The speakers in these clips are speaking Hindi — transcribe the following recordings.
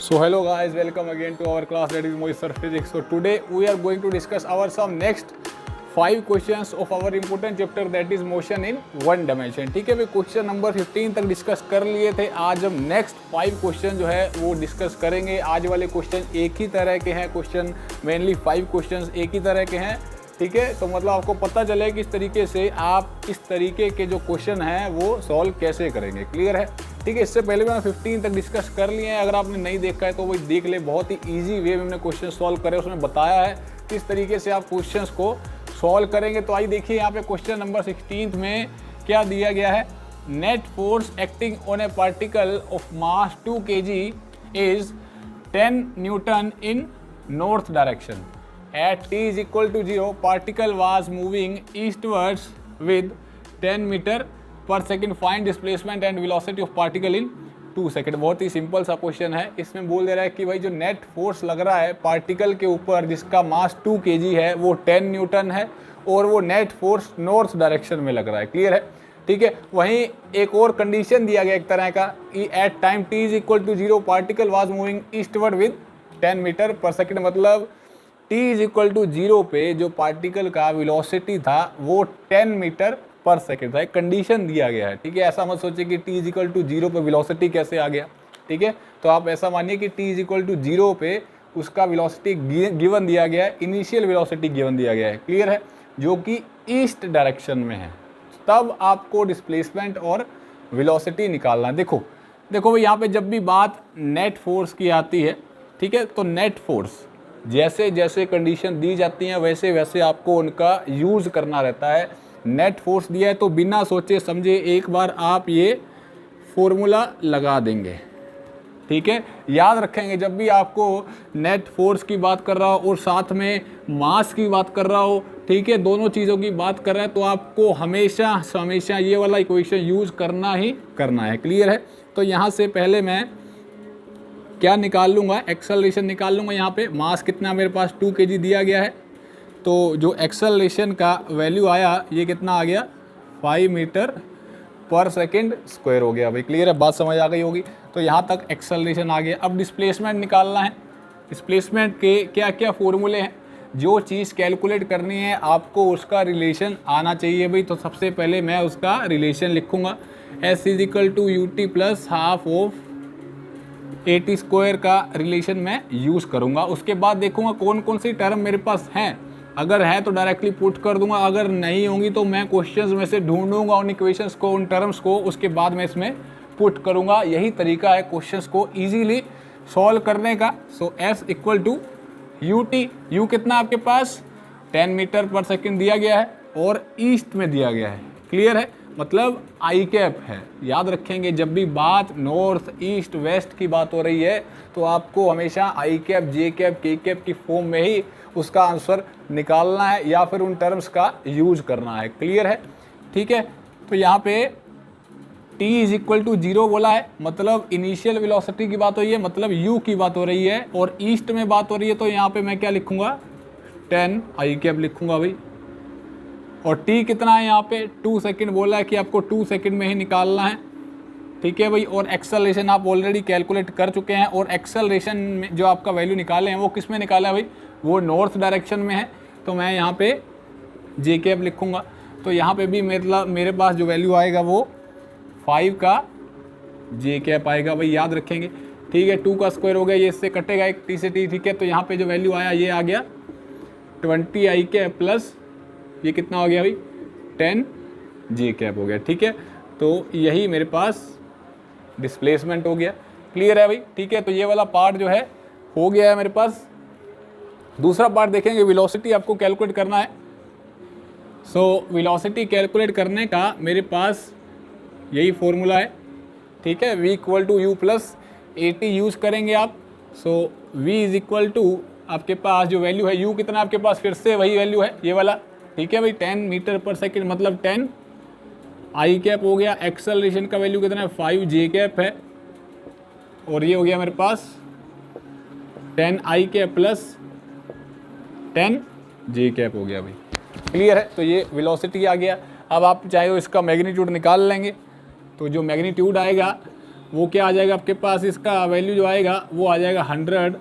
So hello guys, welcome again to our class that is Moisture Physics. So today we are going to discuss our some next 5 questions of our important chapter that is motion in one dimension. ठीक है भाई, क्वेश्चन नंबर 15 तक डिस्कस कर लिए थे। आज हम नेक्स्ट 5 क्वेश्चन जो है वो डिस्कस करेंगे। आज वाले क्वेश्चन एक ही तरह के हैं, क्वेश्चन मेनली 5 क्वेश्चन एक ही तरह के हैं। ठीक है, तो मतलब आपको पता चले कि इस तरीके से आप इस तरीके के जो क्वेश्चन हैं वो सॉल्व कैसे करेंगे। क्लियर है? ठीक है, इससे पहले मैंने 15 तक डिस्कस कर लिए हैं। अगर आपने नहीं देखा है तो वही देख ले। बहुत ही इजी वे में हमने क्वेश्चन सॉल्व करे, उसमें बताया है किस तरीके से आप क्वेश्चंस को सॉल्व करेंगे। तो आइए देखिए यहाँ पे क्वेश्चन नंबर 16 में क्या दिया गया है। Net force acting on a particle of mass 2 kg is 10 Newton in north direction. At t is equal to 0, particle was moving eastwards with 10 meter per second. Find displacement and velocity of particle in 2 second. बहुत ही सिंपल सा क्वेश्चन है। इसमें बोल दे रहा है कि भाई जो नेट फोर्स लग रहा है पार्टिकल के ऊपर जिसका मास 2 kg है वो 10 न्यूटन है और वो नेट फोर्स नॉर्थ डायरेक्शन में लग रहा है। क्लियर है? ठीक है, वहीं एक और कंडीशन दिया गया एक तरह का कि at time t is equal to 0 particle was moving eastward with 10 metre per second. मतलब t इज इक्वल टू 0 पे जो पार्टिकल का वेलोसिटी था वो 10 मीटर पर सेकेंड था। एक कंडीशन दिया गया है। ठीक है, ऐसा मत सोचिए कि t इज इक्वल टू 0 पे वेलोसिटी कैसे आ गया। ठीक है, तो आप ऐसा मानिए कि t इज इक्वल टू 0 पे उसका वेलोसिटी गिवन दिया गया है, इनिशियल वेलोसिटी गिवन दिया गया है। क्लियर है? जो कि ईस्ट डायरेक्शन में है। तब आपको डिस्प्लेसमेंट और वेलोसिटी निकालना है। देखो भाई, यहाँ पे जब भी बात नेट फोर्स की आती है, ठीक है, तो नेट फोर्स जैसे जैसे कंडीशन दी जाती हैं वैसे वैसे आपको उनका यूज़ करना रहता है। नेट फोर्स दिया है तो बिना सोचे समझे एक बार आप ये फॉर्मूला लगा देंगे। ठीक है, याद रखेंगे जब भी आपको नेट फोर्स की बात कर रहा हो और साथ में मास की बात कर रहा हो, ठीक है, दोनों चीज़ों की बात कर रहा है तो आपको हमेशा हमेशा ये वाला इक्वेशन यूज़ करना ही करना है। क्लियर है? तो यहाँ से पहले मैं क्या निकाल लूँगा, एक्सेलरेशन निकाल लूँगा। यहाँ पे मास कितना मेरे पास 2 kg दिया गया है, तो जो एक्सेलरेशन का वैल्यू आया ये कितना आ गया 5 मीटर पर सेकेंड स्क्वायर हो गया। भाई क्लियर है? बात समझ आ गई होगी। तो यहाँ तक एक्सेलरेशन आ गया। अब डिस्प्लेसमेंट निकालना है। डिस्प्लेसमेंट के क्या क्या फॉर्मूले हैं, जो चीज़ कैलकुलेट करनी है आपको उसका रिलेशन आना चाहिए भाई। तो सबसे पहले मैं उसका रिलेशन लिखूँगा, S is equal to ut plus half of AT square का रिलेशन मैं यूज़ करूँगा। उसके बाद देखूँगा कौन कौन सी टर्म मेरे पास हैं। अगर है तो डायरेक्टली पुट कर दूंगा, अगर नहीं होंगी तो मैं क्वेश्चंस में से ढूंढूंगा उन इक्वेशंस को, उन टर्म्स को, उसके बाद मैं इसमें पुट करूँगा। यही तरीका है क्वेश्चंस को ईजीली सॉल्व करने का। So S equal to ut, u कितना आपके पास 10 मीटर पर सेकेंड दिया गया है और ईस्ट में दिया गया है। क्लियर है? मतलब आई कैप है। याद रखेंगे जब भी बात नॉर्थ ईस्ट वेस्ट की बात हो रही है तो आपको हमेशा आई कैप जे कैप के कैप की फॉर्म में ही उसका आंसर निकालना है या फिर उन टर्म्स का यूज करना है। क्लियर है? ठीक है, तो यहाँ पे t इज इक्वल टू 0 बोला है, मतलब इनिशियल वेलोसिटी की बात हो रही है, मतलब u की बात हो रही है और ईस्ट में बात हो रही है। तो यहाँ पे मैं क्या लिखूँगा 10 आई कैप लिखूँगा भाई। और t कितना है यहाँ पे 2 सेकेंड बोला है कि आपको 2 सेकेंड में ही निकालना है। ठीक है भाई, और एक्सेलरेशन आप ऑलरेडी कैलकुलेट कर चुके हैं और एक्सेलरेशन में जो आपका वैल्यू निकाले हैं वो किस में निकाला है भाई, वो नॉर्थ डायरेक्शन में है। तो मैं यहाँ पे जे कैप लिखूँगा। तो यहाँ पे भी मेरे पास जो वैल्यू आएगा वो 5 का जे कैप आएगा भाई। याद रखेंगे। ठीक है, 2 का स्क्वायर हो गया, ये इससे कटेगा एक t से t। ठीक है, तो यहाँ पे जो वैल्यू आया ये आ गया 20 आई कैप प्लस ये कितना हो गया भाई 10 जे कैप हो गया। ठीक है, तो यही मेरे पास डिस्प्लेसमेंट हो गया। क्लियर है भाई? ठीक है, तो ये वाला पार्ट जो है हो गया है मेरे पास। दूसरा पार्ट देखेंगे, वेलोसिटी आपको कैलकुलेट करना है। सो वेलोसिटी कैलकुलेट करने का मेरे पास यही फॉर्मूला है। ठीक है, v equal to u plus AT use करेंगे आप। So v is equal to आपके पास जो वैल्यू है u कितना आपके पास फिर से वही वैल्यू है ये वाला। ठीक है भाई, 10 मीटर पर सेकेंड मतलब 10 आई कैप हो गया। एक्सेलरेशन का वैल्यू कितना है 5 जे कैप है और ये हो गया मेरे पास 10 आई कैप प्लस 10 जे कैप हो गया भाई। क्लियर है? तो ये वेलोसिटी आ गया। अब आप चाहे तो इसका मैग्नीट्यूड निकाल लेंगे। तो जो मैग्नीट्यूड आएगा वो क्या आ जाएगा आपके पास, इसका वैल्यू जो आएगा वो आ जाएगा 100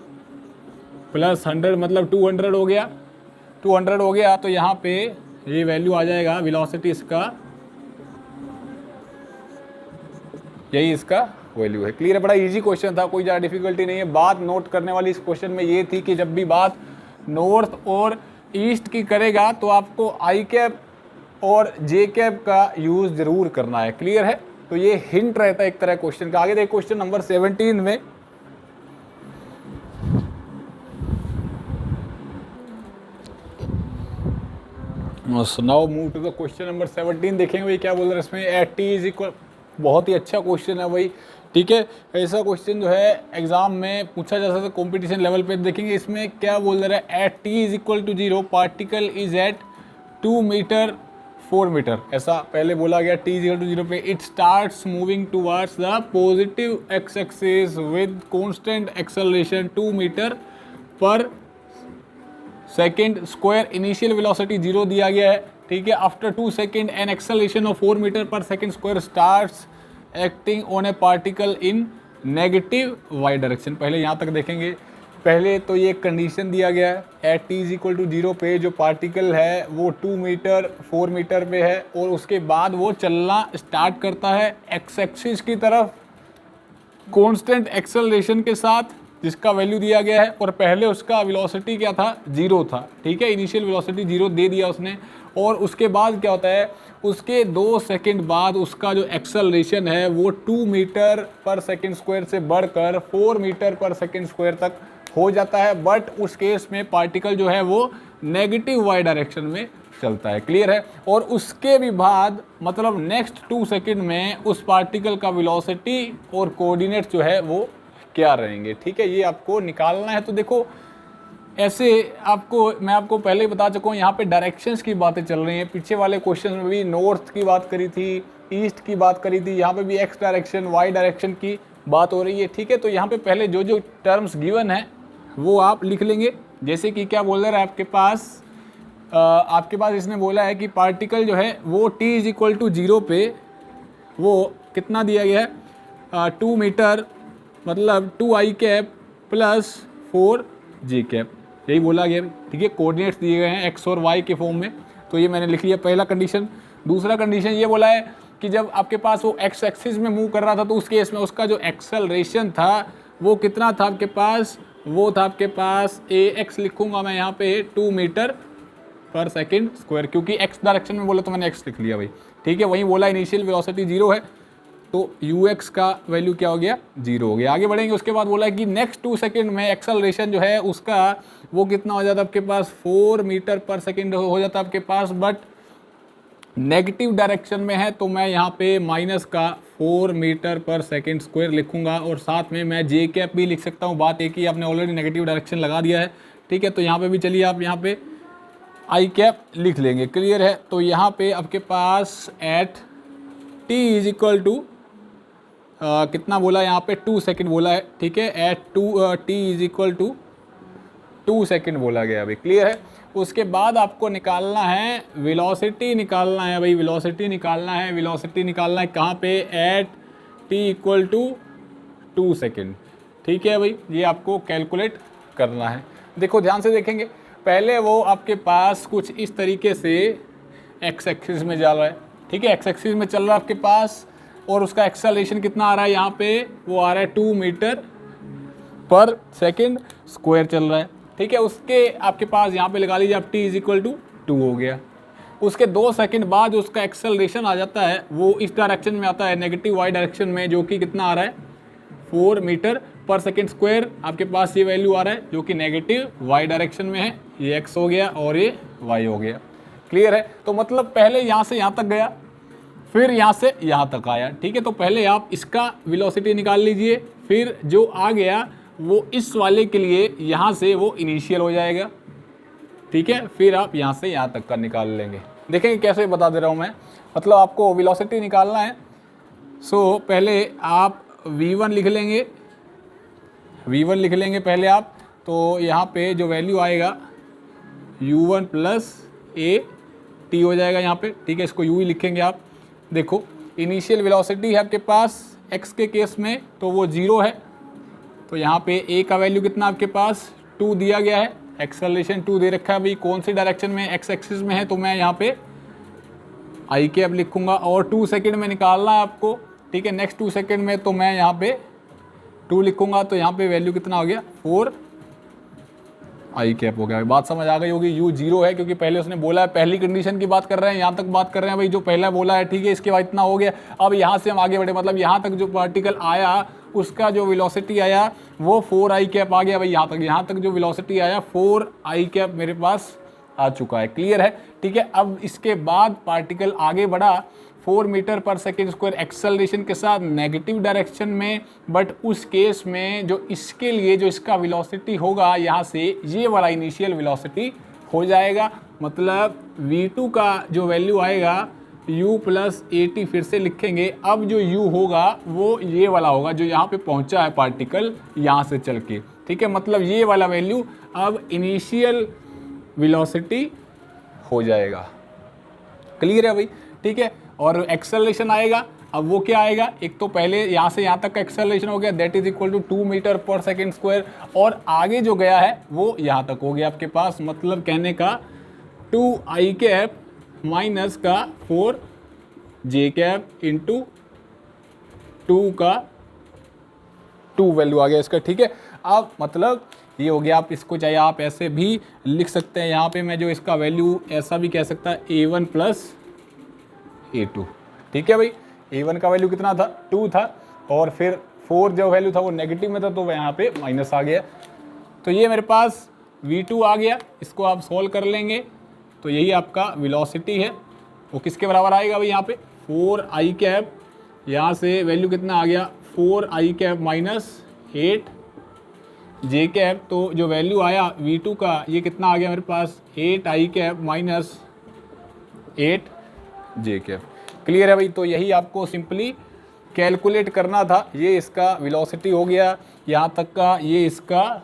प्लस 100 मतलब 200 हो गया। 200 हो गया तो यहाँ पे ये वैल्यू आ जाएगा वेलोसिटी इसका, यही इसका वैल्यू है। क्लियर है? बड़ा इजी क्वेश्चन था, कोई ज़्यादा डिफिकल्टी नहीं है। बात नोट करने वाली इस क्वेश्चन में ये थी कि जब भी बात नॉर्थ और ईस्ट की करेगा तो आपको आई कैप और जे कैप का यूज़ ज़रूर करना है। क्लियर है? तो ये हिंट रहता है एक तरह क्वेश्चन का। आगे देखिए क्वेश्चन नंबर 17 में now move to the question number 17। देखेंगे भाई क्या बोल रहे हैं इसमें। एट टी इज इक्वल, बहुत ही अच्छा क्वेश्चन है भाई, ठीक है। ऐसा क्वेश्चन जो है एग्जाम में पूछा जा सकता है कंपटीशन लेवल पे। देखेंगे इसमें क्या बोल रहा है, at t is equal to 0 particle is at 2 metre 4 metre, ऐसा पहले बोला गया। टी इज इक्वल टू 0 पे it starts moving towards the positive x axis with constant acceleration 2 metre per second square. Initial velocity 0 दिया गया है, ठीक है। After 2 second an acceleration of 4 meter per second square starts acting on a particle in negative y direction. पहले यहाँ तक देखेंगे, पहले तो ये कंडीशन दिया गया है at t is equal to 0 पे जो पार्टिकल है वो 2 मीटर 4 मीटर पे है और उसके बाद वो चलना स्टार्ट करता है एक्स एक्सिस की तरफ कांस्टेंट एक्सेलरेशन के साथ, जिसका वैल्यू दिया गया है। और पहले उसका वेलोसिटी क्या था, 0 था, ठीक है। इनिशियल वेलोसिटी 0 दे दिया उसने। और उसके बाद क्या होता है, उसके 2 सेकंड बाद उसका जो एक्सेलरेशन है वो 2 मीटर पर सेकंड स्क्वायर से बढ़कर 4 मीटर पर सेकंड स्क्वायर तक हो जाता है। बट उस केस में पार्टिकल जो है वो नेगेटिव वाई डायरेक्शन में चलता है। क्लियर है? और उसके भी बाद मतलब नेक्स्ट 2 सेकंड में उस पार्टिकल का वेलोसिटी और कोऑर्डिनेट जो है वो क्या रहेंगे, ठीक है। ये आपको निकालना है। तो देखो ऐसे मैं आपको पहले ही बता चुका हूँ, यहाँ पे डायरेक्शंस की बातें चल रही हैं। पीछे वाले क्वेश्चन में भी नॉर्थ की बात करी थी, ईस्ट की बात करी थी, यहाँ पे भी एक्स डायरेक्शन वाई डायरेक्शन की बात हो रही है, ठीक है। तो यहाँ पे पहले जो जो टर्म्स गिवन है वो आप लिख लेंगे। जैसे कि क्या बोल रहा है आपके पास इसने बोला है कि पार्टिकल जो है वो टी इज इक्वल टू 0 पे वो कितना दिया गया है, 2 मीटर मतलब 2 आई कैप प्लस 4 जी कैप, यही बोला गया, ठीक है। कोऑर्डिनेट्स दिए गए हैं एक्स और वाई के फॉर्म में, तो ये मैंने लिख लिया पहला कंडीशन। दूसरा कंडीशन ये बोला है कि जब आपके पास वो एक्स एक्सिस में मूव कर रहा था तो उस केस में उसका जो एक्सेलरेशन था वो कितना था आपके पास, वो था आपके पास ए एक्स लिखूंगा मैं यहाँ पे 2 मीटर पर सेकेंड स्क्वायर, क्योंकि एक्स डायरेक्शन में बोला तो मैंने एक्स लिख लिया भाई, ठीक है। वहीं बोला इनिशियल वेलोसिटी 0 है तो यू एक्स का वैल्यू क्या हो गया, 0 हो गया। आगे बढ़ेंगे, उसके बाद बोला है कि नेक्स्ट 2 सेकेंड में एक्सेलरेशन जो है उसका वो कितना हो जाता है आपके पास, 4 मीटर पर सेकेंड हो जाता है आपके पास, बट नेगेटिव डायरेक्शन में है। तो मैं यहाँ पे माइनस का 4 मीटर पर सेकेंड स्क्वायर लिखूंगा और साथ में मैं जे कैप भी लिख सकता हूँ। बात एक ही, आपने ऑलरेडी नेगेटिव डायरेक्शन लगा दिया है, ठीक है। तो यहाँ पे भी चलिए आप यहाँ पे आई कैप लिख लेंगे। क्लियर है? तो यहाँ पे आपके पास at t is equal to कितना बोला यहाँ पे, 2 सेकेंड बोला है, ठीक है। At t is equal to 2 second बोला गया अभी। क्लियर है? उसके बाद आपको निकालना है वेलोसिटी, निकालना है भाई, वेलोसिटी निकालना है। वेलोसिटी निकालना है कहाँ पे, at t equal to 2 second, ठीक है भाई। ये आपको कैलकुलेट करना है। देखो ध्यान से देखेंगे, पहले वो आपके पास कुछ इस तरीके से एक्स एक्सिस में जा रहा है, ठीक है। एक्स एक्सिस में चल रहा है आपके पास और उसका एक्सेलरेशन कितना आ रहा है यहाँ पे, वो आ रहा है 2 मीटर पर सेकेंड स्क्वायर चल रहा है, ठीक है। उसके आपके पास यहाँ पे लगा लीजिए आप टी इज इक्वल टू 2 हो गया। उसके 2 सेकेंड बाद उसका एक्सेलरेशन आ जाता है, वो इस डायरेक्शन में आता है, नेगेटिव वाई डायरेक्शन में, जो कि कितना आ रहा है, 4 मीटर पर सेकेंड स्क्वायर। आपके पास ये वैल्यू आ रहा है जो कि नेगेटिव वाई डायरेक्शन में है। ये एक्स हो गया और ये वाई हो गया। क्लियर है? तो मतलब पहले यहाँ से यहाँ तक गया, फिर यहाँ से यहाँ तक आया, ठीक है। तो पहले आप इसका वेलोसिटी निकाल लीजिए, फिर जो आ गया वो इस वाले के लिए यहाँ से वो इनिशियल हो जाएगा, ठीक है। फिर आप यहाँ से यहाँ तक का निकाल लेंगे। देखेंगे कैसे बता दे रहा हूँ मैं, मतलब आपको वेलोसिटी निकालना है। सो पहले आप v1 लिख लेंगे, v1 लिख लेंगे पहले आप। तो यहाँ पे जो वैल्यू आएगा u1 प्लस ए टी हो जाएगा यहाँ पे, ठीक है। इसको u ही लिखेंगे आप। देखो इनिशियल वेलोसिटी है आपके पास x के केस में तो वो 0 है, तो यहाँ पे a का वैल्यू कितना आपके पास 2 दिया गया है, एक्सेलरेशन 2 दे रखा है भाई, कौन सी डायरेक्शन में, x एक्सिस में है, तो मैं यहाँ पे आई कैप लिखूंगा और 2 सेकंड में निकालना है आपको, ठीक है। नेक्स्ट 2 सेकंड में तो मैं यहाँ पे 2 लिखूंगा, तो यहाँ पे वैल्यू कितना हो गया 4 आई कैप हो गया। बात समझ आ गई होगी, u 0 है क्योंकि पहले उसने बोला है, पहली कंडीशन की बात कर रहे हैं, यहाँ तक बात कर रहे हैं भाई, जो पहला बोला है, ठीक है। इसके बाद इतना हो गया, अब यहाँ से हम आगे बढ़े, मतलब यहाँ तक जो पार्टिकल आया उसका जो वेलोसिटी आया वो 4 आई कैप आ गया भाई। यहाँ तक जो वेलोसिटी आया 4 आई कैप मेरे पास आ चुका है, क्लियर है, ठीक है। अब इसके बाद पार्टिकल आगे बढ़ा 4 meter per second square acceleration के साथ नेगेटिव डायरेक्शन में, बट उस केस में जो इसके लिए जो इसका वेलोसिटी होगा यहाँ से ये वाला इनिशियल वेलोसिटी हो जाएगा, मतलब v2 का जो वैल्यू आएगा u प्लस AT फिर से लिखेंगे, अब जो u होगा वो ये वाला होगा जो यहाँ पे पहुँचा है पार्टिकल यहाँ से चल के, ठीक है। मतलब ये वाला वैल्यू अब इनिशियल वेलोसिटी हो जाएगा, क्लियर है भाई, ठीक है। और एक्सेलरेशन आएगा, अब वो क्या आएगा, एक तो पहले यहाँ से यहाँ तक का एक्सेलरेशन हो गया, that is equal to 2 metre per second square, और आगे जो गया है वो यहाँ तक हो गया आपके पास, मतलब कहने का 2 आई कैप माइनस का 4 जे कैप इंटू 2 का 2 वैल्यू आ गया इसका, ठीक है। अब मतलब ये हो गया, आप इसको चाहे आप ऐसे भी लिख सकते हैं, यहाँ पे मैं जो इसका वैल्यू ऐसा भी कह सकता है A1 प्लस A2, ठीक है भाई। A1 का वैल्यू कितना था 2 था, और फिर 4 जो वैल्यू था वो नेगेटिव में था, तो यहाँ पे माइनस आ गया, तो ये मेरे पास V2 आ गया। इसको आप सॉल्व कर लेंगे तो यही आपका वेलोसिटी है, वो किसके बराबर आएगा भाई, यहाँ पे 4 आई कैप, यहाँ से वैल्यू कितना आ गया 4 आई कैप माइनस 8 जे कैप, तो जो वैल्यू आया V2 का ये कितना आ गया मेरे पास 8 आई cap minus 8 j cap, clear है भाई। तो यही आपको सिंपली कैलकुलेट करना था, ये इसका वेलोसिटी हो गया यहाँ तक का, ये इसका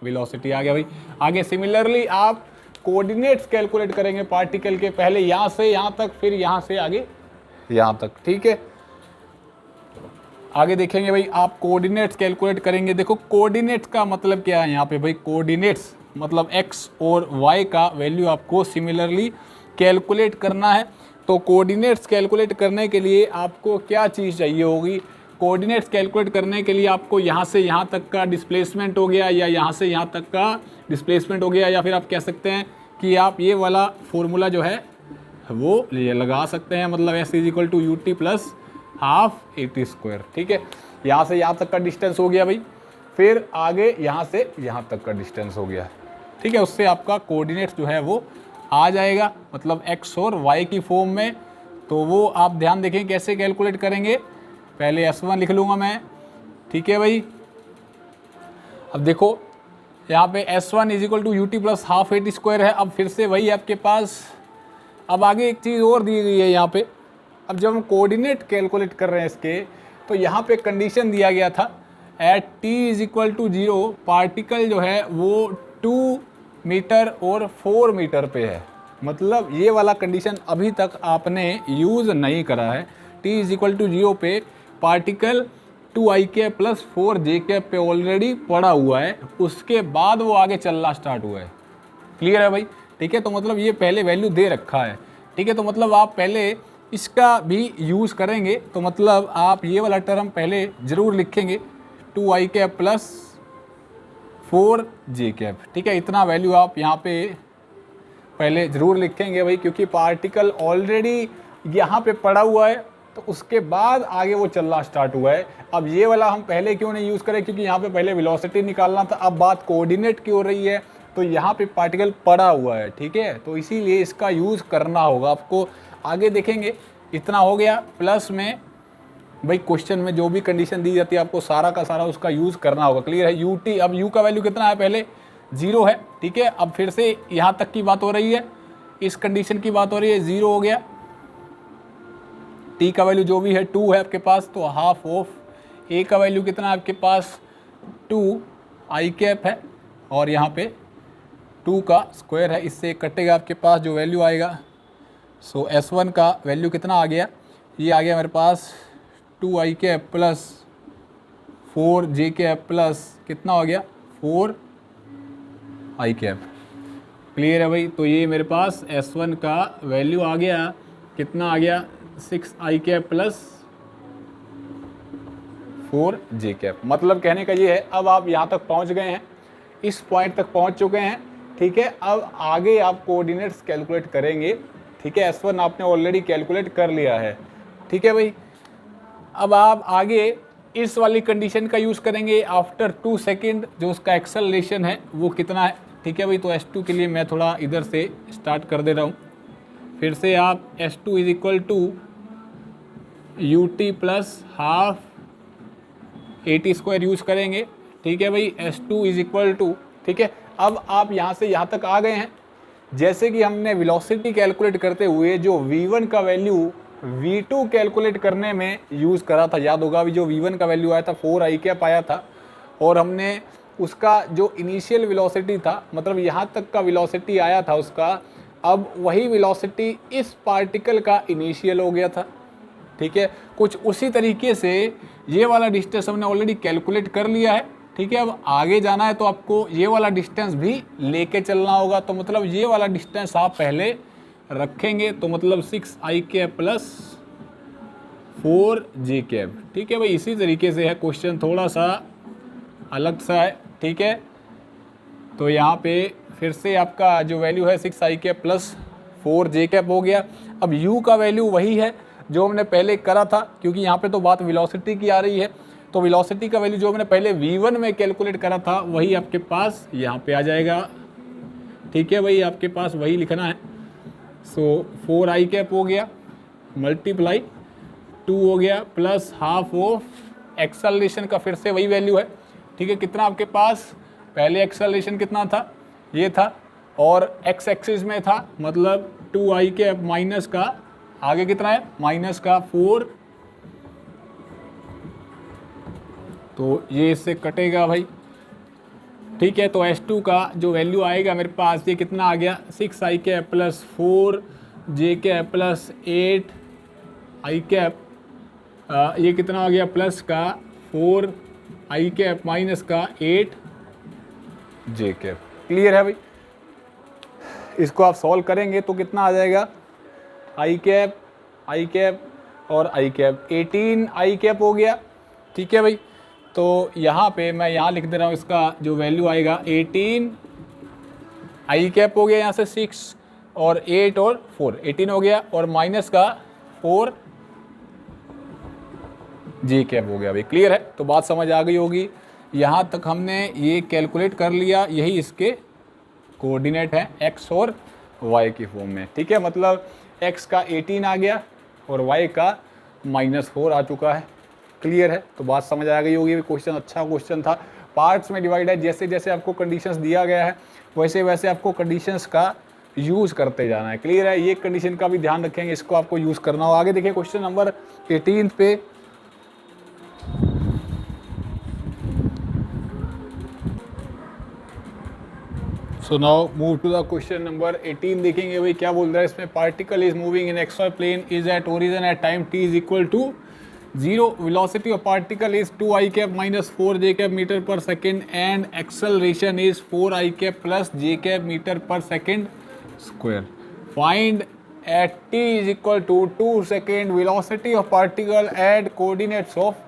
वेलोसिटी आ गया भाई। आगे सिमिलरली आप कोऑर्डिनेट्स कैलकुलेट करेंगे पार्टिकल के, पहले यहाँ से यहाँ तक, फिर यहाँ से आगे यहाँ तक, ठीक है। आगे देखेंगे भाई आप कोऑर्डिनेट्स कैलकुलेट करेंगे। देखो कोऑर्डिनेट्स का मतलब क्या है यहाँ पे भाई, कोऑर्डिनेट्स मतलब x और y का वैल्यू आपको सिमिलरली कैलकुलेट करना है। तो कोऑर्डिनेट्स कैलकुलेट करने के लिए आपको क्या चीज़ चाहिए होगी, कोऑर्डिनेट्स कैलकुलेट करने के लिए आपको यहाँ से यहाँ तक का डिस्प्लेसमेंट हो गया, या यहाँ से यहाँ तक का डिस्प्लेसमेंट हो गया, या फिर आप कह सकते हैं कि आप ये वाला फॉर्मूला जो है वो ये लगा सकते हैं, मतलब s is equal to ut plus half AT square, ठीक है। यहाँ से यहाँ तक का डिस्टेंस हो गया भाई, फिर आगे यहाँ से यहाँ तक का डिस्टेंस हो गया, ठीक है। उससे आपका कोऑर्डिनेट्स जो है वो आ जाएगा, मतलब x और y की फॉर्म में। तो वो आप ध्यान देखें कैसे कैलकुलेट करेंगे, पहले S1 लिख लूँगा मैं, ठीक है भाई। अब देखो यहाँ पे S1 is equal to ut plus half AT square है। अब फिर से वही आपके पास, अब आगे एक चीज़ और दी गई है यहाँ पे, अब जब हम कोऑर्डिनेट कैलकुलेट कर रहे हैं इसके, तो यहाँ पे कंडीशन दिया गया था at t is equal to 0 particle जो है वो 2 मीटर और 4 मीटर पे है, मतलब ये वाला कंडीशन अभी तक आपने यूज़ नहीं करा है। t इज इक्वल टू 0 पे पार्टिकल 2 आई कैप प्लस 4 जे कैप पे ऑलरेडी पड़ा हुआ है, उसके बाद वो आगे चलना स्टार्ट हुआ है, क्लियर है भाई, ठीक है। तो मतलब ये पहले वैल्यू दे रखा है, ठीक है। तो मतलब आप पहले इसका भी यूज़ करेंगे, तो मतलब आप ये वाला टर्म पहले ज़रूर लिखेंगे 2 आई कैप प्लस 4 जे कैप, ठीक है। इतना वैल्यू आप यहाँ पे पहले ज़रूर लिखेंगे भाई, क्योंकि पार्टिकल ऑलरेडी यहाँ पे पड़ा हुआ है, तो उसके बाद आगे वो चलना स्टार्ट हुआ है। अब ये वाला हम पहले क्यों नहीं यूज़ करें, क्योंकि यहाँ पे पहले वेलोसिटी निकालना था, अब बात कोऑर्डिनेट की हो रही है, तो यहाँ पे पार्टिकल पड़ा हुआ है, ठीक है। तो इसीलिए इसका यूज़ करना होगा आपको। आगे देखेंगे इतना हो गया, प्लस में भाई क्वेश्चन में जो भी कंडीशन दी जाती है आपको सारा का सारा उसका यूज़ करना होगा, क्लियर है। ut, अब u का वैल्यू कितना है, पहले 0 है, ठीक है। अब फिर से यहाँ तक की बात हो रही है, इस कंडीशन की बात हो रही है, 0 हो गया, t का वैल्यू जो भी है 2 है आपके पास, तो हाफ ऑफ a का वैल्यू कितना है आपके पास 2 आई कैप है, और यहाँ पे 2 का स्क्वायर है, इससे कटेगा आपके पास जो वैल्यू आएगा। सो S1 का वैल्यू कितना आ गया, ये आ गया मेरे पास two i cap plus 4 j cap plus कितना हो गया 4 आई कैप। क्लियर है भाई। तो ये मेरे पास S1 का वैल्यू आ गया, कितना आ गया 6 आई कैप प्लस 4 जे कैप। मतलब कहने का ये है, अब आप यहाँ तक पहुँच गए हैं, इस पॉइंट तक पहुँच चुके हैं, ठीक है। अब आगे आप कोऑर्डिनेट्स कैलकुलेट करेंगे, ठीक है। S1 आपने ऑलरेडी कैलकुलेट कर लिया है, ठीक है भाई। अब आप आगे इस वाली कंडीशन का यूज़ करेंगे आफ्टर 2 सेकेंड, जो उसका एक्सेलरेशन है वो कितना है, ठीक है भाई। तो S2 के लिए मैं थोड़ा इधर से स्टार्ट कर दे रहा हूँ। फिर से आप S2 is equal to UT plus half AT square use करेंगे, ठीक है भाई। S2 इज इक्वल टू, ठीक है। अब आप यहाँ से यहाँ तक आ गए हैं। जैसे कि हमने वेलोसिटी कैलकुलेट करते हुए जो V1 का वैल्यू V2 कैलकुलेट करने में यूज़ करा था, याद होगा अभी जो V1 का वैल्यू आया था 4 आई कैप आया था, और हमने उसका जो इनिशियल वेलोसिटी था, मतलब यहाँ तक का वेलोसिटी आया था उसका, अब वही वेलोसिटी इस पार्टिकल का इनिशियल हो गया था, ठीक है। कुछ उसी तरीके से ये वाला डिस्टेंस हमने ऑलरेडी कैलकुलेट कर लिया है, ठीक है। अब आगे जाना है तो आपको ये वाला डिस्टेंस भी लेके चलना होगा। तो मतलब ये वाला डिस्टेंस आप पहले रखेंगे, तो मतलब 6 आई कैप प्लस 4 जे कैप, ठीक है भाई। इसी तरीके से है क्वेश्चन, थोड़ा सा अलग सा है, ठीक है। तो यहाँ पे फिर से आपका जो वैल्यू है 6 आई कैप प्लस 4 जे कैप हो गया। अब u का वैल्यू वही है जो हमने पहले करा था, क्योंकि यहाँ पे तो बात वेलोसिटी की आ रही है। तो वेलोसिटी का वैल्यू जो हमने पहले V1 में कैलकुलेट करा था वही आपके पास यहाँ पे आ जाएगा, ठीक है भाई। आपके पास वही लिखना है। सो 4 आई कैप हो गया मल्टीप्लाई 2 हो गया प्लस हाफ ऑफ एक्सेलरेशन का फिर से वही वैल्यू है, ठीक है। कितना आपके पास पहले एक्सेलरेशन कितना था, ये था, और एक्स एक्सिस में था, मतलब 2 आई कैप माइनस का आगे कितना है माइनस का 4, तो ये इससे कटेगा भाई, ठीक है। तो S2 का जो वैल्यू आएगा मेरे पास, ये कितना आ गया 6 आई cap plus 4 j cap plus 8 आई कैप, ये कितना आ गया प्लस का 4 आई कैप माइनस का 8 जे कैप। क्लियर है भाई। इसको आप सॉल्व करेंगे तो कितना आ जाएगा आई कैप और आई कैप, 18 आई कैप हो गया, ठीक है भाई। तो यहाँ पे मैं यहाँ लिख दे रहा हूँ, इसका जो वैल्यू आएगा 18 आई कैप हो गया, यहाँ से 6 और 8 और 4, 18 हो गया, और माइनस का 4 जे कैप हो गया भाई। क्लियर है। तो बात समझ आ गई होगी। यहाँ तक हमने ये कैलकुलेट कर लिया, यही इसके कोऑर्डिनेट है x और y की फॉर्म में, ठीक है। मतलब x का 18 आ गया और y का -4 आ चुका है। क्लियर है। तो बात समझ आ गई होगी। क्वेश्चन अच्छा क्वेश्चन था, पार्ट्स में डिवाइड है। जैसे जैसे आपको कंडीशंस दिया गया है वैसे वैसे आपको कंडीशंस का यूज़ करते जाना है। क्लियर है। ये कंडीशन का भी ध्यान रखेंगे, इसको आपको यूज़ करना हो। आगे देखिए क्वेश्चन नंबर 18 पे, so now move to the question number 18। देखेंगे भाई क्या बोल रहा है इसमें। Particle is moving in XY plane, is at origin at time t is equal to 0, velocity of particle is 2 I cap minus 4 J cap meter per second and acceleration is 4 I cap plus J cap meter per second square. Find at t is equal to 2 second velocity of particle at coordinates of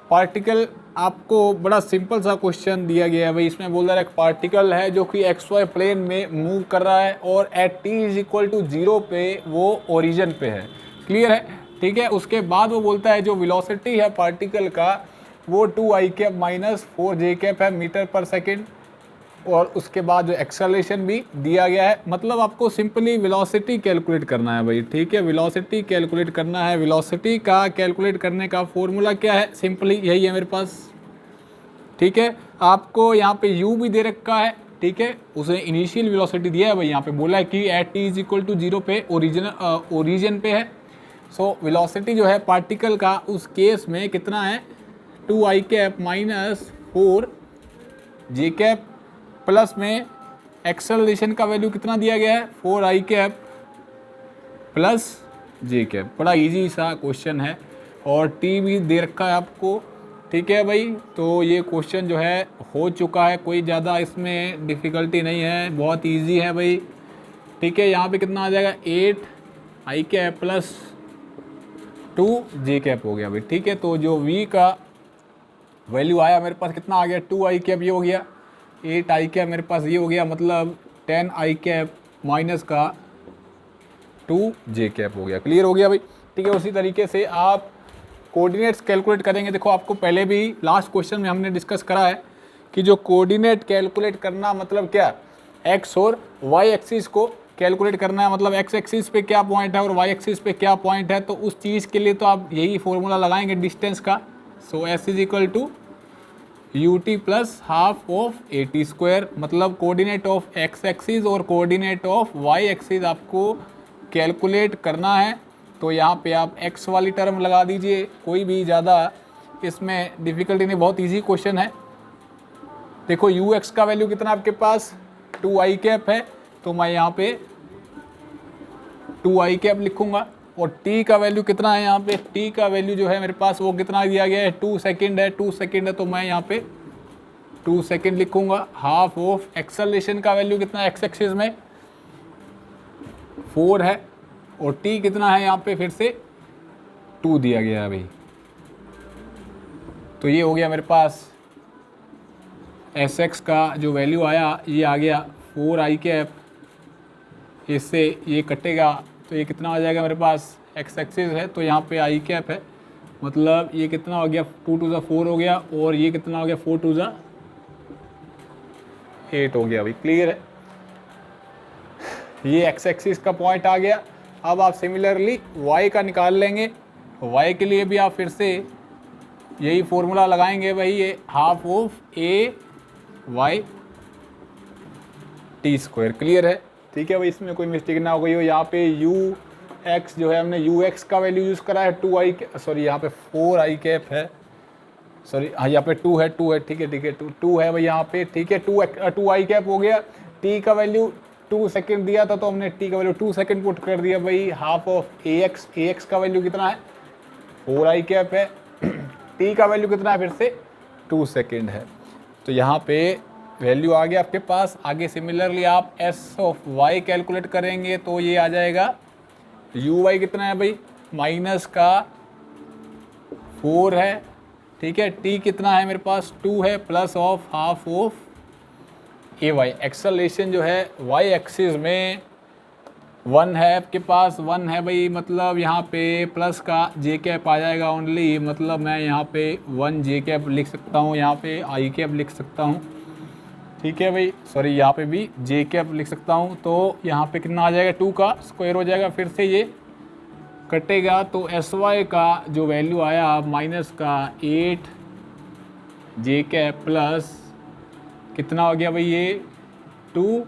particle। आपको बड़ा सिंपल सा क्वेश्चन दिया गया है भाई। इसमें बोल रहा है एक पार्टिकल है जो कि XY प्लेन में मूव कर रहा है और at t is equal to 0 पे वो ओरिजिन पे है। क्लियर है, ठीक है। उसके बाद वो बोलता है जो वेलोसिटी है पार्टिकल का वो 2 आई कैप माइनस 4 जे कैप है मीटर पर सेकेंड, और उसके बाद जो एक्सेलरेशन भी दिया गया है। मतलब आपको सिंपली वेलोसिटी कैलकुलेट करना है भाई, ठीक है। वेलोसिटी कैलकुलेट करना है। वेलोसिटी का कैलकुलेट करने का फॉर्मूला क्या है, सिंपली यही है मेरे पास, ठीक है। आपको यहाँ पे u भी दे रखा है, ठीक है। उसने इनिशियल वेलोसिटी दिया है भाई, यहाँ पे बोला है कि at t is equal to 0 पे ओरिजिन पे है। सो वेलोसिटी जो है पार्टिकल का उस केस में कितना है 2 आई cap minus 4 j cap, plus में एक्सेलरेशन का वैल्यू कितना दिया गया है 4 आई कैप प्लस जे कैप। बड़ा इजी सा क्वेश्चन है, और टी भी दे रखा है आपको, ठीक है भाई। तो ये क्वेश्चन जो है हो चुका है, कोई ज़्यादा इसमें डिफ़िकल्टी नहीं है, बहुत इजी है भाई, ठीक है। यहाँ पे कितना आ जाएगा 8 आई कैप प्लस 2 जे कैप हो गया भाई, ठीक है। तो जो v का वैल्यू आया मेरे पास कितना आ गया 2 आई कैप, ये हो गया 8 आई कैप मेरे पास, ये हो गया मतलब 10 आई कैप माइनस का 2 जे कैप हो गया। क्लियर हो गया भाई, ठीक है। उसी तरीके से आप कोऑर्डिनेट्स कैलकुलेट करेंगे। देखो आपको पहले भी लास्ट क्वेश्चन में हमने डिस्कस करा है कि जो कोऑर्डिनेट कैलकुलेट करना मतलब क्या, एक्स और वाई एक्सिस को कैलकुलेट करना है, मतलब एक्स एक्सिस पे क्या पॉइंट है और वाई एक्सिस पे क्या पॉइंट है। तो उस चीज़ के लिए तो आप यही फॉर्मूला लगाएंगे डिस्टेंस का। So s is equal to u t plus half of a t square, मतलब कोऑर्डिनेट ऑफ एक्स एक्सिस और कोऑर्डिनेट ऑफ वाई एक्सिस आपको कैलकुलेट करना है। तो यहाँ पे आप x वाली टर्म लगा दीजिए, कोई भी ज़्यादा इसमें डिफ़िकल्टी नहीं, बहुत इजी क्वेश्चन है। देखो ux का वैल्यू कितना आपके पास 2 आई कैप है, तो मैं यहाँ पे 2 आई कैप लिखूँगा। और t का वैल्यू कितना है, यहाँ पे t का वैल्यू जो है मेरे पास वो कितना दिया गया है 2 सेकेंड है, 2 सेकेंड है, तो मैं यहाँ पे 2 सेकेंड लिखूँगा। हाफ ऑफ एक्सेलरेशन का वैल्यू कितना है एक्स एक्सिस में 4 है, और t कितना है यहाँ पे फिर से 2 दिया गया है भाई। तो ये हो गया मेरे पास एस एक्स का जो वैल्यू आया, ये आ गया 4 आई कैप, इससे ये कटेगा तो ये कितना आ जाएगा मेरे पास, एक्स एक्सिस है तो यहाँ पे आई कैप है, मतलब ये कितना हो गया 2 टू ज़ा 4 हो गया, और ये कितना हो गया 4 टू ज़ा 8 हो गया भाई। क्लियर है, ये एक्स एक्सिस का पॉइंट आ गया। अब आप सिमिलरली y का निकाल लेंगे, y के लिए भी आप फिर से यही फॉर्मूला लगाएंगे भाई, ये half of a y t square. Clear है, ठीक है भाई, इसमें कोई मिस्टेक ना हो गई हो। यहाँ पे यू एक्स जो है हमने यू एक्स का वैल्यू यूज़ करा है 2 आई, सॉरी यहाँ पे 4 आई कैप है, सॉरी हाँ यहाँ पे 2 है, 2 है, ठीक है ठीक है 2 है भाई यहाँ पे, ठीक है 2 आई कैप हो गया। टी का वैल्यू 2 सेकेंड दिया था तो हमने टी का वैल्यू 2 सेकेंड पुट कर दिया भाई। हाफ ऑफ ए एक्स का वैल्यू कितना है 4 आई कैप है, टी का वैल्यू कितना है फिर से 2 सेकेंड है। तो यहाँ पे वैल्यू आ गया आपके पास। आगे सिमिलरली आप एस ऑफ वाई कैलकुलेट करेंगे तो ये आ जाएगा यू वाई कितना है भाई माइनस का 4 है, ठीक है। टी कितना है मेरे पास 2 है, plus of half of a y. Acceleration जो है वाई एक्सिस में 1 है आपके पास, 1 है भाई, मतलब यहाँ पे प्लस का जे कैप आ जाएगा ओनली, मतलब मैं यहाँ पे 1 जे कैप लिख सकता हूँ, यहाँ पे आई कैप लिख सकता हूँ, ठीक है भाई, सॉरी यहाँ पे भी जे कैप लिख सकता हूँ। तो यहाँ पे कितना आ जाएगा 2 का स्क्वायर हो जाएगा, फिर से ये कटेगा तो एस वाई का जो वैल्यू आया माइनस का 8 जे कैप प्लस कितना हो गया भाई ये 2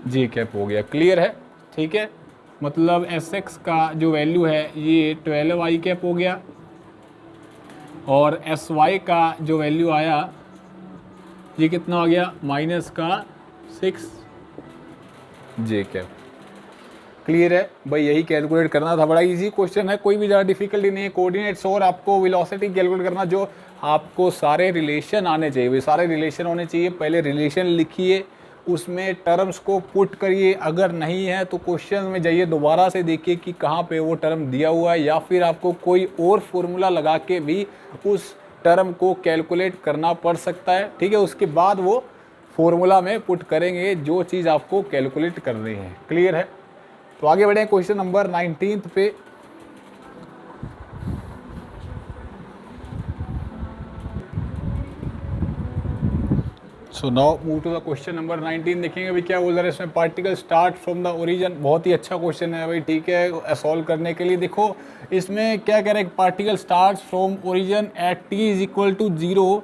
जे कैप हो गया। क्लियर है, ठीक है, मतलब एस एक्स का जो वैल्यू है ये 12 आई कैप हो गया, और एस वाई का जो वैल्यू आया ये कितना हो गया माइनस का 6 जे कैप। क्लियर है भाई, यही कैलकुलेट करना था, बड़ा इजी क्वेश्चन है, कोई भी ज़्यादा डिफिकल्टी नहीं है। कोऑर्डिनेट्स और आपको वेलोसिटी कैलकुलेट करना, जो आपको सारे रिलेशन आने चाहिए, वे सारे रिलेशन होने चाहिए। पहले रिलेशन लिखिए, उसमें टर्म्स को पुट करिए, अगर नहीं है तो क्वेश्चन में जाइए दोबारा से देखिए कि कहाँ पे वो टर्म दिया हुआ है, या फिर आपको कोई और फॉर्मूला लगा के भी उस टर्म को कैलकुलेट करना पड़ सकता है, ठीक है। उसके बाद वो फॉर्मूला में पुट करेंगे जो चीज़ आपको कैलकुलेट करनी है। क्लियर है, तो आगे बढ़े क्वेश्चन नंबर 19 पे। So now move to the question number 19। देखेंगे भाई क्या बोल रहा है इसमें, particle start from the origin. बहुत ही अच्छा क्वेश्चन है भाई, ठीक है, सॉल्व करने के लिए। देखो इसमें क्या कह रहे हैं, particle start from origin at t is equal to 0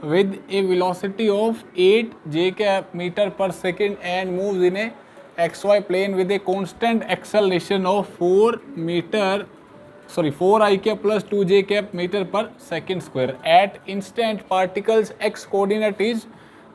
with a velocity of 8 j cap metre per second and moves in a XY plane with a constant acceleration of 4 I cap plus 2 J cap meter per second square. At instant particles X coordinate is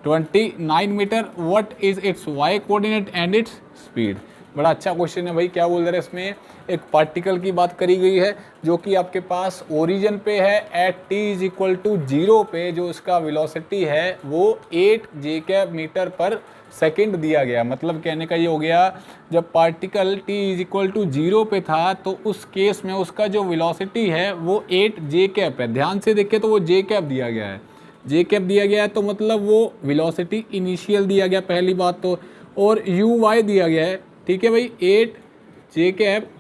29 meter. What is its Y coordinate and its speed? बड़ा अच्छा क्वेश्चन है भाई। क्या बोल रहे हैं इसमें, एक पार्टिकल की बात करी गई है जो कि आपके पास ओरिजिन पे है, at t is equal to 0 पे जो उसका वेलोसिटी है वो 8 j cap metre per second दिया गया। मतलब कहने का ये हो गया, जब particle t is equal to 0 पे था तो उस केस में उसका जो वेलोसिटी है वो 8 जे कैप है। ध्यान से देखें तो वो जे कैप दिया गया है, जे कैप दिया गया है तो मतलब वो वेलोसिटी इनिशियल दिया गया पहली बात तो, और यू वाई दिया गया है, ठीक है भाई, 8 j cap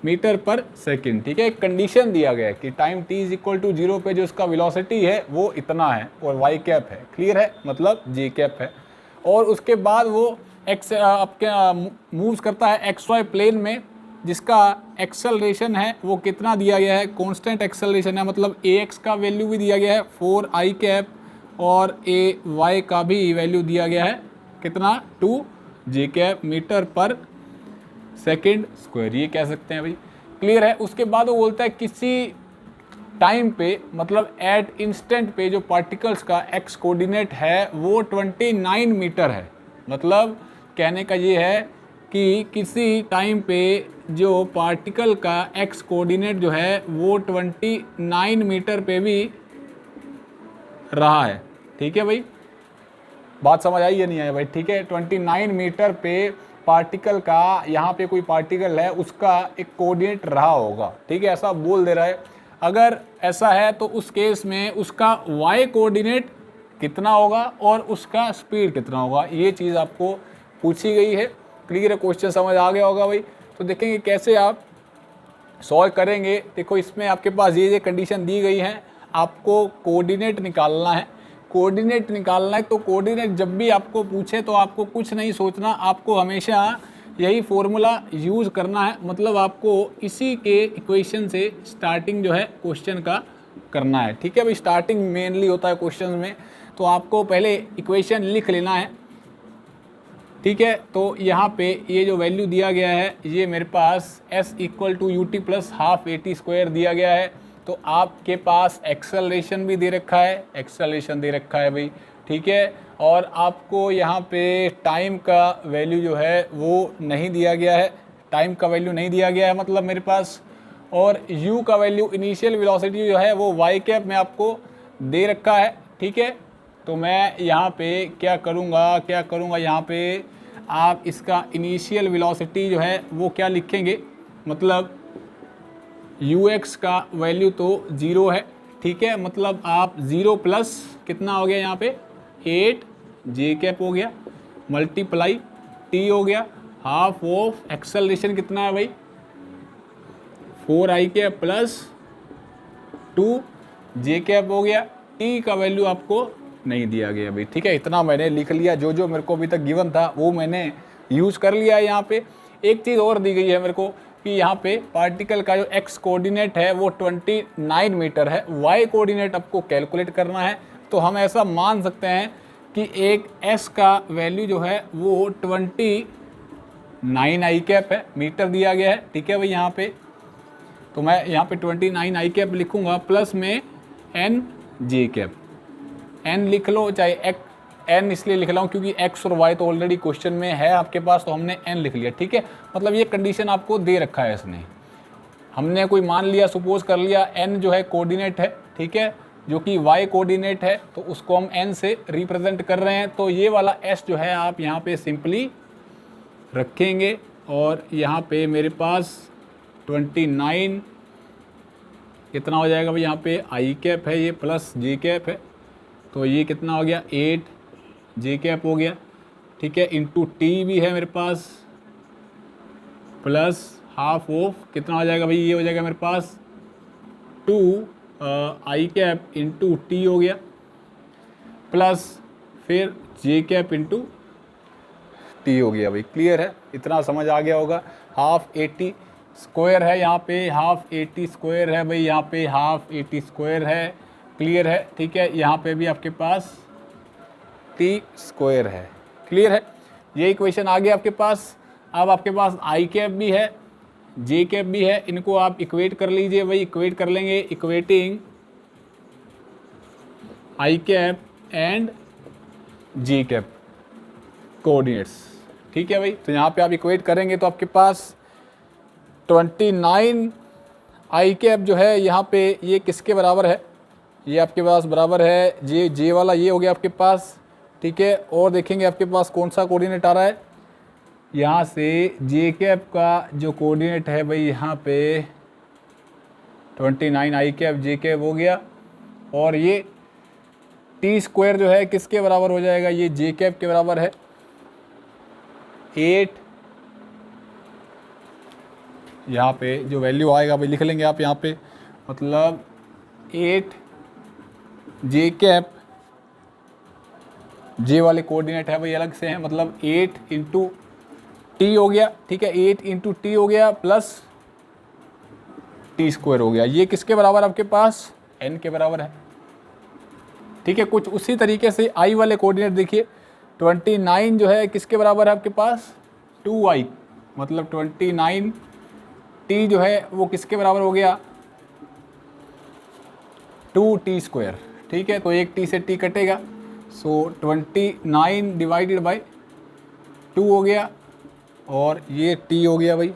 metre per second, ठीक है। एक कंडीशन दिया गया है कि time t is equal to 0 पे जो उसका वेलोसिटी है वो इतना है और y कैप है, क्लियर है, मतलब j कैप है। और उसके बाद वो x आपके मूव्स करता है xy प्लेन में, जिसका एक्सेलरेशन है वो कितना दिया गया है, कांस्टेंट एक्सेलरेशन है, मतलब ax का वैल्यू भी दिया गया है 4i कैप और ay का भी वैल्यू दिया गया है कितना, 2 जे cap metre per second square, ये कह सकते हैं भाई, क्लियर है। उसके बाद वो बोलता है किसी टाइम पे, मतलब एट इंस्टेंट पे जो पार्टिकल्स का एक्स कोऑर्डिनेट है वो 29 मीटर है। मतलब कहने का ये है कि किसी टाइम पे जो पार्टिकल का एक्स कोऑर्डिनेट जो है वो 29 मीटर पे भी रहा है, ठीक है भाई। बात समझ आई या नहीं आई भाई, ठीक है। 29 मीटर पे पार्टिकल का, यहाँ पे कोई पार्टिकल है उसका एक कोऑर्डिनेट रहा होगा, ठीक है, ऐसा बोल दे रहा है। अगर ऐसा है तो उस केस में उसका y कोऑर्डिनेट कितना होगा और उसका स्पीड कितना होगा, ये चीज़ आपको पूछी गई है, क्लियर है। क्वेश्चन समझ आ गया होगा भाई। तो देखेंगे कैसे आप सॉल्व करेंगे। देखो इसमें आपके पास ये कंडीशन दी गई है, आपको कोऑर्डिनेट निकालना है, कोऑर्डिनेट निकालना है। तो कोऑर्डिनेट जब भी आपको पूछे तो आपको कुछ नहीं सोचना, आपको हमेशा यही फॉर्मूला यूज़ करना है, मतलब आपको इसी के इक्वेशन से स्टार्टिंग जो है क्वेश्चन का करना है, ठीक है भाई। स्टार्टिंग मेनली होता है क्वेश्चन में, तो आपको पहले इक्वेशन लिख लेना है, ठीक है। तो यहाँ पे ये जो वैल्यू दिया गया है ये मेरे पास s equal to ut plus half AT square दिया गया है। तो आपके पास एक्सेलरेशन भी दे रखा है, एक्सेलरेशन दे रखा है भाई, ठीक है। और आपको यहाँ पे टाइम का वैल्यू जो है वो नहीं दिया गया है, टाइम का वैल्यू नहीं दिया गया है मतलब मेरे पास, और u का वैल्यू इनिशियल वेलोसिटी जो है वो y कैप में आपको दे रखा है, ठीक है। तो मैं यहाँ पे क्या करूँगा यहाँ पे आप इसका इनिशियल वेलोसिटी जो है वो क्या लिखेंगे, मतलब ux का वैल्यू तो 0 है, ठीक है, मतलब आप 0 प्लस कितना हो गया यहाँ पे 8 जे कैप हो गया, मल्टीप्लाई t हो गया, हाफ ऑफ एक्सेलरेशन कितना है भाई 4i कैप प्लस 2 जे कैप हो गया, t का वैल्यू आपको नहीं दिया गया भाई, ठीक है। इतना मैंने लिख लिया, जो जो मेरे को अभी तक गिवन था वो मैंने यूज़ कर लिया है। यहाँ पे एक चीज़ और दी गई है मेरे को कि यहाँ पे पार्टिकल का जो x कोऑर्डिनेट है वो 29 मीटर है, y कोऑर्डिनेट आपको कैलकुलेट करना है। तो हम ऐसा मान सकते हैं कि एक s का वैल्यू जो है वो 29 आई कैप है, मीटर दिया गया है, ठीक है भाई। यहाँ पे तो मैं यहाँ पे 29 आई कैप लिखूँगा प्लस में n जे कैप, n लिख लो, चाहे n इसलिए लिख रहा हूँ क्योंकि x और y तो ऑलरेडी क्वेश्चन में है आपके पास, तो हमने n लिख लिया, ठीक है। मतलब ये कंडीशन आपको दे रखा है इसने, हमने कोई मान लिया, सपोज कर लिया n जो है कोऑर्डिनेट है, ठीक है, जो कि y कोऑर्डिनेट है, तो उसको हम n से रिप्रेजेंट कर रहे हैं। तो ये वाला s जो है आप यहाँ पे सिंपली रखेंगे और यहाँ पे मेरे पास 29 कितना हो जाएगा भाई, यहाँ पे आई कैप है ये प्लस जे कैप है, तो ये कितना हो गया 8 जे कैप हो गया, ठीक है, इंटू टी भी है मेरे पास प्लस हाफ ऑफ कितना हो जाएगा भाई, ये हो जाएगा मेरे पास 2 आई कैप इंटू टी हो गया प्लस फिर जे कैप इंटू टी हो गया भाई, क्लियर है। इतना समझ आ गया होगा। हाफ 80 स्क्वायर है यहाँ पे, हाफ 80 स्क्वायर है भाई, यहाँ पे हाफ 80 स्क्वायर है, क्लियर है, ठीक है। यहाँ पे भी आपके पास टी स्क्वायर है, क्लियर है। ये इक्वेशन आ गया आपके पास। अब आपके पास आई कैप भी है, जे कैप भी है, इनको आप इक्वेट कर लीजिए भाई, इक्वेट कर लेंगे, equating I cap and J cap coordinates, ठीक है भाई। तो यहाँ पे आप इक्वेट करेंगे तो आपके पास 29 आई कैप जो है यहाँ पे ये किसके बराबर है, ये आपके पास बराबर है जे वाला ये हो गया आपके पास, ठीक है। और देखेंगे आपके पास कौन सा कोऑर्डिनेट आ रहा है, यहाँ से जे कैप का जो कोऑर्डिनेट है भाई यहाँ पे 29 आई कैप जे कैप हो गया, और ये टी स्क्वायर जो है किसके बराबर हो जाएगा, ये जे कैप के बराबर है 8, यहाँ पे जो वैल्यू आएगा भाई लिख लेंगे आप यहाँ पे, मतलब 8 जे कैप, जे वाले कोऑर्डिनेट है भाई अलग से हैं, मतलब 8 इंटू टी हो गया, ठीक है, 8 इंटू टी हो गया प्लस टी स्क्वायर हो गया। ये किसके बराबर आपके पास, एन के बराबर है, ठीक है। कुछ उसी तरीके से आई वाले कोऑर्डिनेट देखिए 29 जो है किसके बराबर है आपके पास 2i, मतलब 29 टी जो है वो किसके बराबर हो गया 2t स्क्वायर, ठीक है। तो एक टी से टी कटेगा, सो 29 डिवाइडेड बाई 2 हो गया, और ये टी हो गया भाई,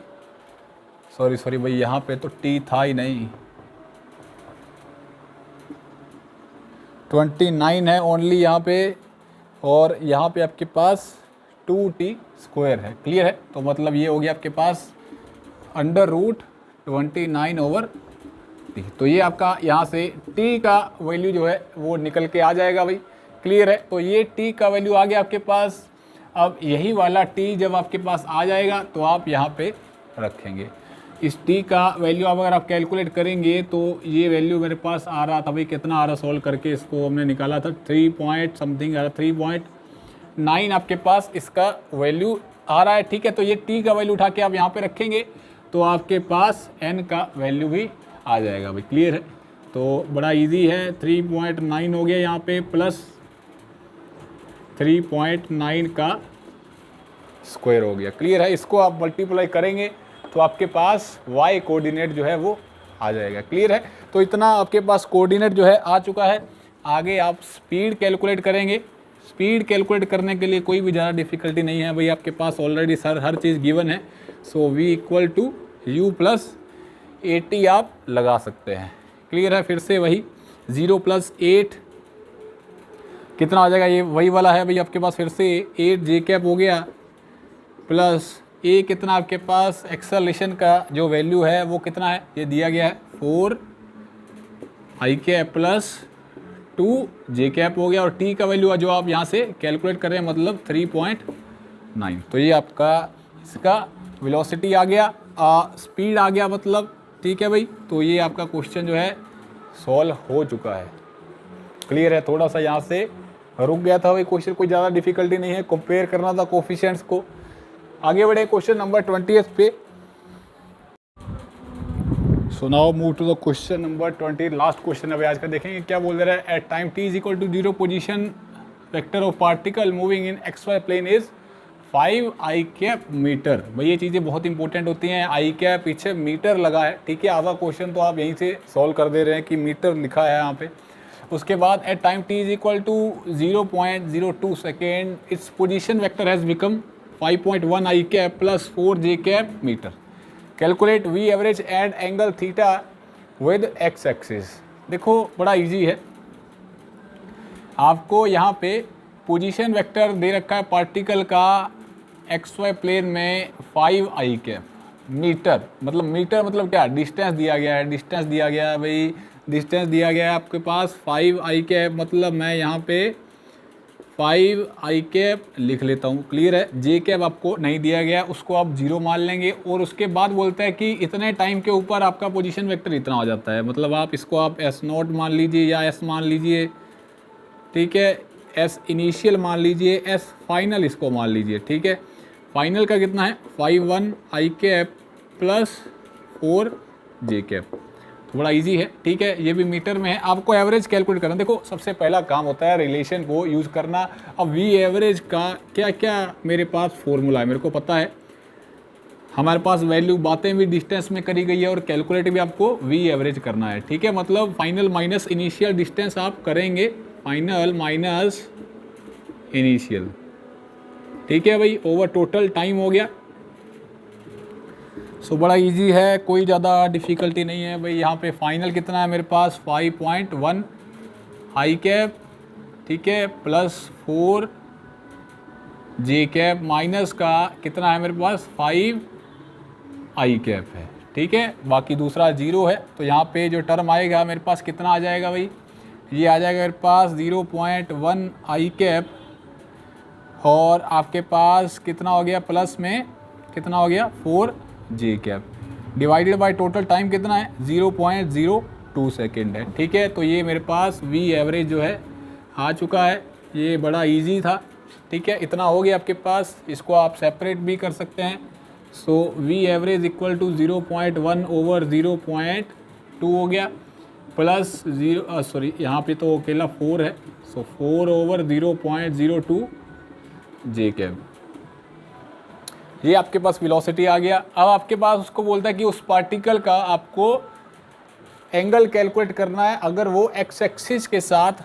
सॉरी भाई यहाँ पे तो टी था ही नहीं, 29 है ओनली यहाँ पे, और यहाँ पे आपके पास 2t स्क्वायर है, क्लियर है। तो मतलब ये हो गया आपके पास √29/t। तो ये आपका यहाँ से t का वैल्यू जो है वो निकल के आ जाएगा भाई, क्लियर है। तो ये t का वैल्यू आ गया आपके पास। अब यही वाला t जब आपके पास आ जाएगा तो आप यहाँ पे रखेंगे। इस t का वैल्यू अब अगर आप कैलकुलेट करेंगे तो ये वैल्यू मेरे पास आ रहा था भाई, कितना आ रहा सॉल्व करके इसको हमने निकाला था 3 पॉइंट समथिंग आ रहा, 3.9 आपके पास इसका वैल्यू आ रहा है, ठीक है। तो ये t का वैल्यू उठा के आप यहाँ पे रखेंगे तो आपके पास n का वैल्यू भी आ जाएगा भाई, क्लियर है। तो बड़ा इजी है, 3.9 हो गया यहाँ पे प्लस 3.9 का स्क्वायर हो गया, क्लियर है। इसको आप मल्टीप्लाई करेंगे तो आपके पास y कोऑर्डिनेट जो है वो आ जाएगा, क्लियर है। तो इतना आपके पास कोऑर्डिनेट जो है आ चुका है। आगे आप स्पीड कैलकुलेट करेंगे। स्पीड कैलकुलेट करने के लिए कोई भी ज़्यादा डिफ़िकल्टी नहीं है भाई, आपके पास ऑलरेडी सर हर चीज़ गिवन है। सो v = u + 80 आप लगा सकते हैं, क्लियर है। फिर से वही 0 + 8 कितना आ जाएगा, ये वही वाला है भाई आपके पास, फिर से 8 जे कैप हो गया प्लस ए कितना आपके पास एक्सेलरेशन का जो वैल्यू है वो कितना है, ये दिया गया है 4 आई कैप प्लस 2 जे कैप हो गया, और टी का वैल्यू जो आप यहाँ से कैलकुलेट कर रहे हैं मतलब 3.9। तो ये आपका इसका वेलोसिटी आ गया, स्पीड आ गया मतलब, ठीक है भाई। तो ये आपका क्वेश्चन जो है सॉल्व हो चुका है, क्लियर है। थोड़ा सा यहाँ से रुक गया था भाई क्वेश्चन, कोई ज़्यादा डिफिकल्टी नहीं है, कंपेयर करना था कोफिशिएंट्स को। आगे बढ़े क्वेश्चन नंबर 20 पे। So now move to the question number 20, last question अभी आज का देखेंगे क्या बोल रहा है। At time t = 0 position vector of particle moving in xy plane is 5 i cap metre. भाई ये चीज़ें बहुत इंपॉर्टेंट होती हैं, आई कैप पीछे मीटर लगा है, ठीक है। आधा क्वेश्चन तो आप यहीं से सॉल्व कर दे रहे हैं कि मीटर लिखा है यहाँ पे। उसके बाद at time t = 0.02 second its position vector has become 5.1 i cap plus 4 j cap metre. Calculate v average at angle theta with x axis. देखो बड़ा इजी है, आपको यहाँ पे पोजीशन वेक्टर दे रखा है पार्टिकल का XY प्लेन में 5 आई कैप मीटर, मतलब मीटर मतलब क्या, डिस्टेंस दिया गया है, डिस्टेंस दिया गया है भाई, डिस्टेंस दिया गया है आपके पास 5 आई कैप, मतलब मैं यहाँ पे 5 आई कैप लिख लेता हूँ, क्लियर है। जे कैप आपको नहीं दिया गया, उसको आप 0 मान लेंगे, और उसके बाद बोलता है कि इतने टाइम के ऊपर आपका पोजीशन वेक्टर इतना हो जाता है, मतलब आप इसको आप S0 मान लीजिए या S मान लीजिए, ठीक है। S इनिशियल मान लीजिए, S फाइनल इसको मान लीजिए, ठीक है। फाइनल का कितना है 5 i cap plus 4 j cap. तो बड़ा इजी है, ठीक है, ये भी मीटर में है। आपको एवरेज कैलकुलेट करना, देखो सबसे पहला काम होता है रिलेशन को यूज़ करना। अब वी एवरेज का क्या क्या मेरे पास फॉर्मूला है, मेरे को पता है, हमारे पास वैल्यू बातें भी डिस्टेंस में करी गई है और कैलकुलेट भी आपको वी एवरेज करना है, ठीक है। मतलब फाइनल माइनस इनिशियल डिस्टेंस आप करेंगे, फाइनल माइनस इनिशियल, ठीक है भाई, ओवर टोटल टाइम हो गया। सो बड़ा इजी है, कोई ज़्यादा डिफ़िकल्टी नहीं है भाई। यहाँ पे फाइनल कितना है मेरे पास 5.1 आई कैप, ठीक है, प्लस 4 जे कैप माइनस का कितना है मेरे पास 5 आई कैप है, ठीक है। बाकी दूसरा 0 है, तो यहाँ पे जो टर्म आएगा मेरे पास कितना आ जाएगा भाई, ये आ जाएगा मेरे पास 0.1 आई कैप, और आपके पास कितना हो गया प्लस में कितना हो गया 4 j cap, divided by total time कितना है 0.02 सेकेंड है, ठीक है। तो ये मेरे पास वी एवरेज जो है आ चुका है। ये बड़ा इजी था, ठीक है, इतना हो गया आपके पास। इसको आप सेपरेट भी कर सकते हैं। So v average equal to 0.1 over 0.2 हो गया, प्लस 0 सॉरी यहाँ पे तो अकेला 4 है, सो 4 ओवर 0.02 जे कैप। ये आपके पास वेलोसिटी आ गया। अब आपके पास उसको बोलता है कि उस पार्टिकल का आपको एंगल कैलकुलेट करना है अगर वो एक्स एक्सिस के साथ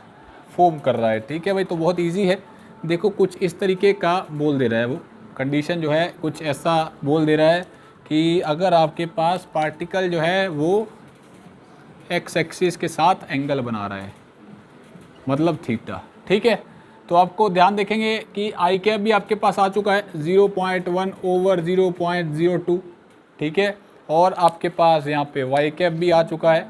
फॉर्म कर रहा है, ठीक है भाई। तो बहुत इजी है, देखो कुछ इस तरीके का बोल दे रहा है, वो कंडीशन जो है कुछ ऐसा बोल दे रहा है कि अगर आपके पास पार्टिकल जो है वो एक्स एक्सिस के साथ एंगल बना रहा है, मतलब थीटा, ठीक है। तो आपको ध्यान देखेंगे कि आई कैप भी आपके पास आ चुका है 0.1 ओवर 0.02, ठीक है, और आपके पास यहाँ पे वाई कैप भी आ चुका है,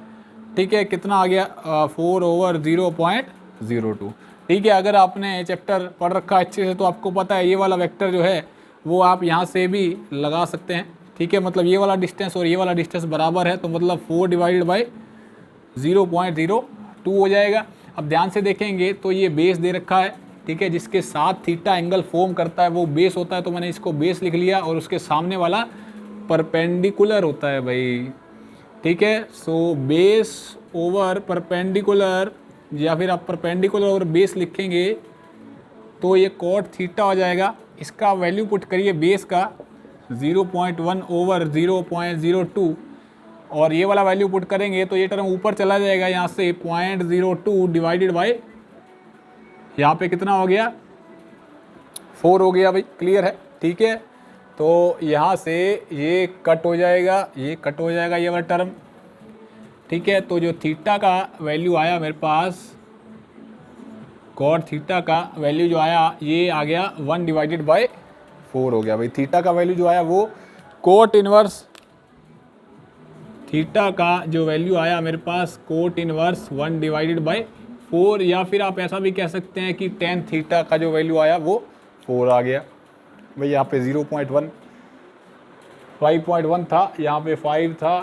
ठीक है, कितना आ गया 4 ओवर 0.02, ठीक है। अगर आपने चैप्टर पढ़ रखा है अच्छे से तो आपको पता है ये वाला वेक्टर जो है वो आप यहाँ से भी लगा सकते हैं, ठीक है। मतलब ये वाला डिस्टेंस और ये वाला डिस्टेंस बराबर है, तो मतलब 4 डिवाइडेड बाई 0.02 हो जाएगा। अब ध्यान से देखेंगे तो ये बेस दे रखा है, ठीक है, जिसके साथ थीटा एंगल फॉर्म करता है वो बेस होता है, तो मैंने इसको बेस लिख लिया, और उसके सामने वाला परपेंडिकुलर होता है भाई, ठीक है। सो बेस ओवर परपेंडिकुलर, या फिर आप परपेंडिकुलर ओवर बेस लिखेंगे तो ये कॉट थीटा हो जाएगा। इसका वैल्यू पुट करिए बेस का 0.1 ओवर 0.02, और ये वाला वैल्यू पुट करेंगे तो ये टर्म ऊपर चला जाएगा यहाँ से 0.02 डिवाइडेड बाय यहाँ पे कितना हो गया 4 हो गया भाई, क्लियर है, ठीक है। तो यहाँ से ये कट हो जाएगा, ये कट हो जाएगा ये वाला टर्म, ठीक है। तो जो थीटा का वैल्यू आया मेरे पास, कॉट थीटा का वैल्यू जो आया ये आ गया 1 डिवाइडेड बाय 4 हो गया भाई। थीटा का वैल्यू जो आया वो कोट इनवर्स, थीटा का जो वैल्यू आया मेरे पास कोट इनवर्स 1 डिवाइडेड बाय 4, या फिर आप ऐसा भी कह सकते हैं कि टेन थीटा का जो वैल्यू आया वो 4 आ गया भाई। यहाँ पे 0.1 5.1 था, यहाँ पे 5 था,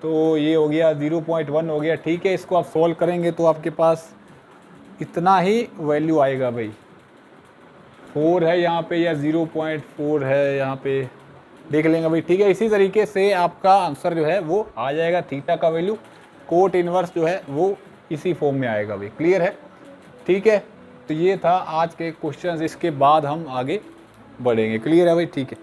तो ये हो गया 0.1 हो गया, ठीक है। इसको आप सॉल्व करेंगे तो आपके पास इतना ही वैल्यू आएगा भाई, 4 है यहाँ पे या 0.4 है यहाँ पे, देख लेंगे भाई, ठीक है। इसी तरीके से आपका आंसर जो है वो आ जाएगा, थीटा का वैल्यू कोट इनवर्स जो है वो इसी फॉर्म में आएगा भाई, क्लियर है, ठीक है। तो ये था आज के क्वेश्चंस, इसके बाद हम आगे बढ़ेंगे, क्लियर है भाई, ठीक है।